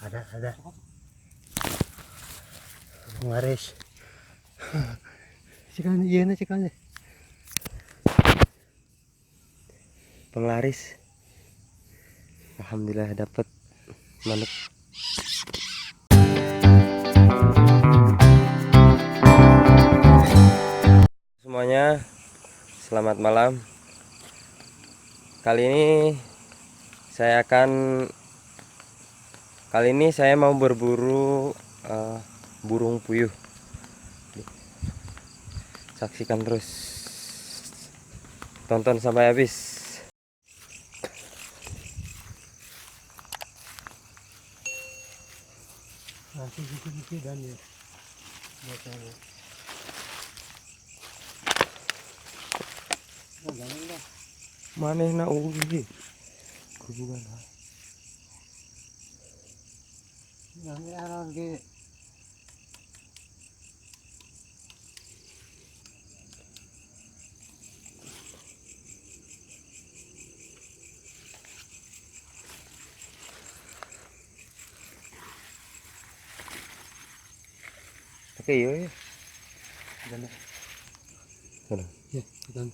Ada. Penglaris. Cikan iya na cikan. Penglaris. Alhamdulillah dapat manuk. Semuanya, selamat malam. Kali ini saya mau berburu burung puyuh. Saksikan terus, tonton sampai habis. Dan ya, mana nak uji hubungan oke ya. Ya, dan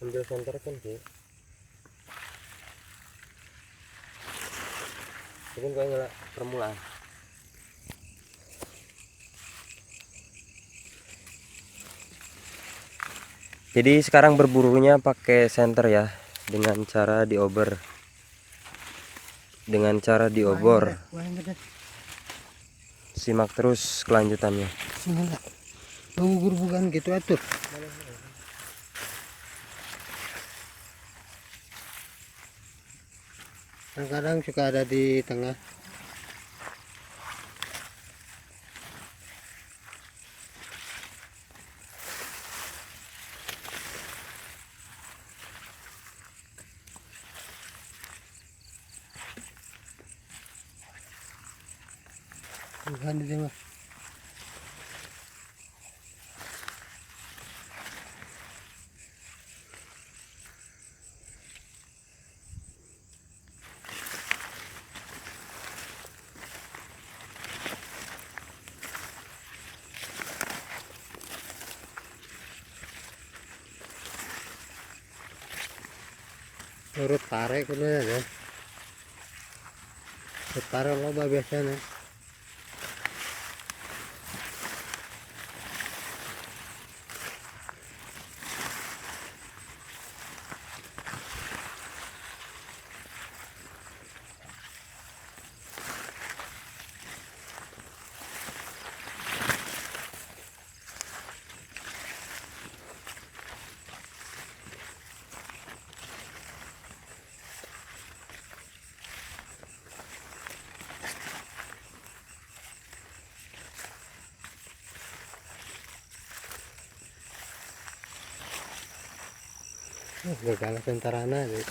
ambil center kan sih. Mungkin kayak permulaan. Jadi sekarang berburunya pakai senter ya, dengan cara diobor. Simak terus kelanjutannya. Gugur bukan gitu atur. Kadang suka ada di tengah. Bukan di tengah. Urut pare kudu ya. Urut pare loba biasanya. Gagal tentarana deh.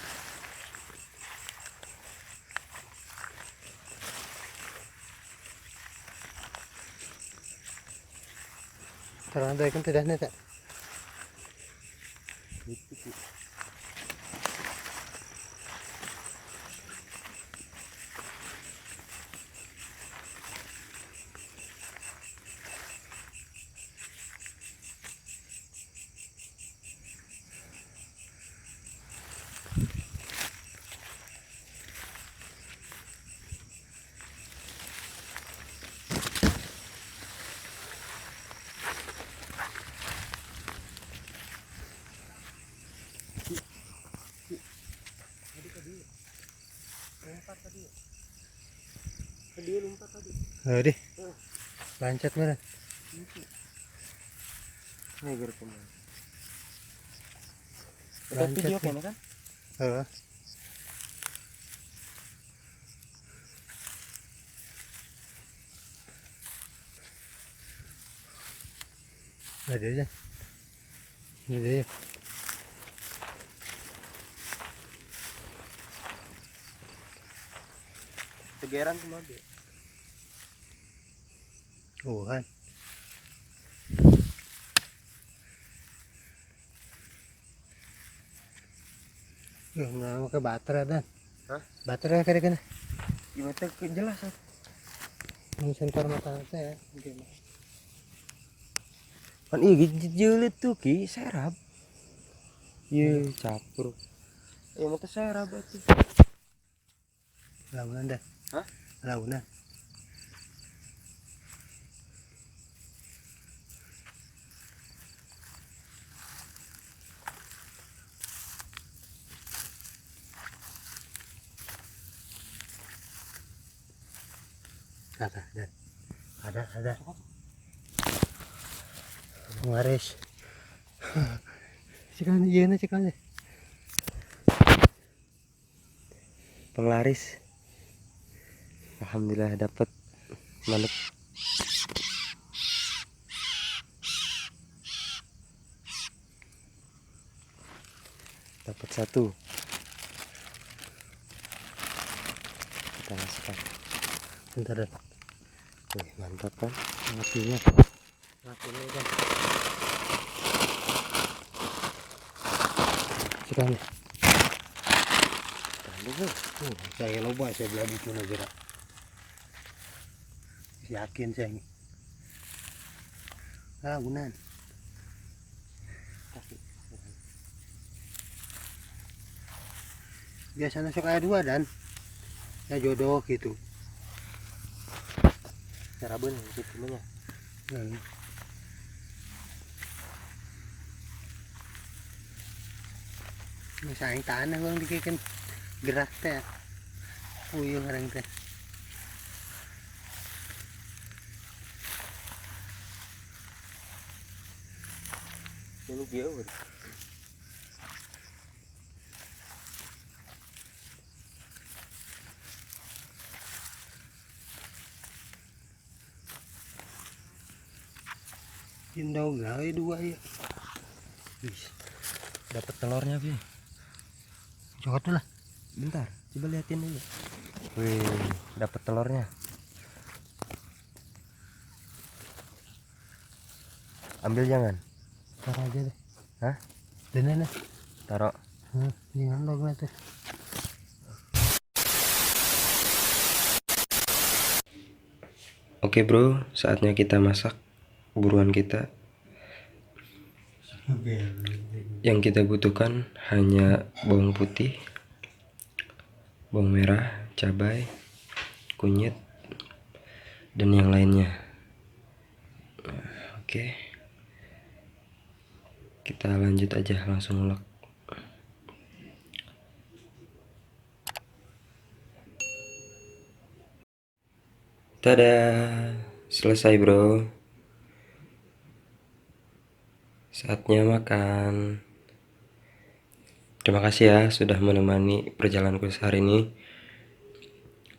Teranda kan tidak neta. Tadi lancat mana? Ini geraknya. Ada video kayaknya kan? Ada aja. Ini dia. Tegeran semua dia. Kan. Nah, ke baterai dan. Hah? Baterai kali kan. Gimana jelas ah. Ini sensor mata saya. Kan iya jelit tuh ki serap. Iya capur. Ya mata serap tuh. Launan dah. Hah? Launan. Ada dan. Ada. Waris. Cikan iya na cikan. Penglaris. Alhamdulillah dapat manuk. Dapat satu. Kita masukkan. Bentar dan. Wih, mantap kan? Matinya. Matinya kan. Cikan. Saya lupa saya bilang itu aja. Yakin saya ini. Launan. Biasanya suka ada dua dan ya jodoh gitu. Cara bener gitu namanya. Misalnya tanah bang dikikin gerak teh. Puyeng orang teh. Ini jauh. Indau gawe dua ya. Dapat telurnya Pi. Cokot lah. Bentar, coba liatin dulu. Wih, dapat telurnya. Ambil jangan. Taruh aja deh. Hah? Dene nah. Taruh. Jangan dong nanti. Oke bro, saatnya kita masak buruan kita. Yang kita butuhkan hanya bawang putih, bawang merah, cabai, kunyit, dan yang lainnya. Oke, kita lanjut aja langsung ulek. Tada, selesai bro. Saatnya makan. Terima kasih ya sudah menemani perjalananku hari ini.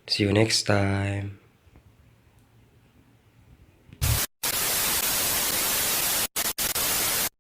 See you next time.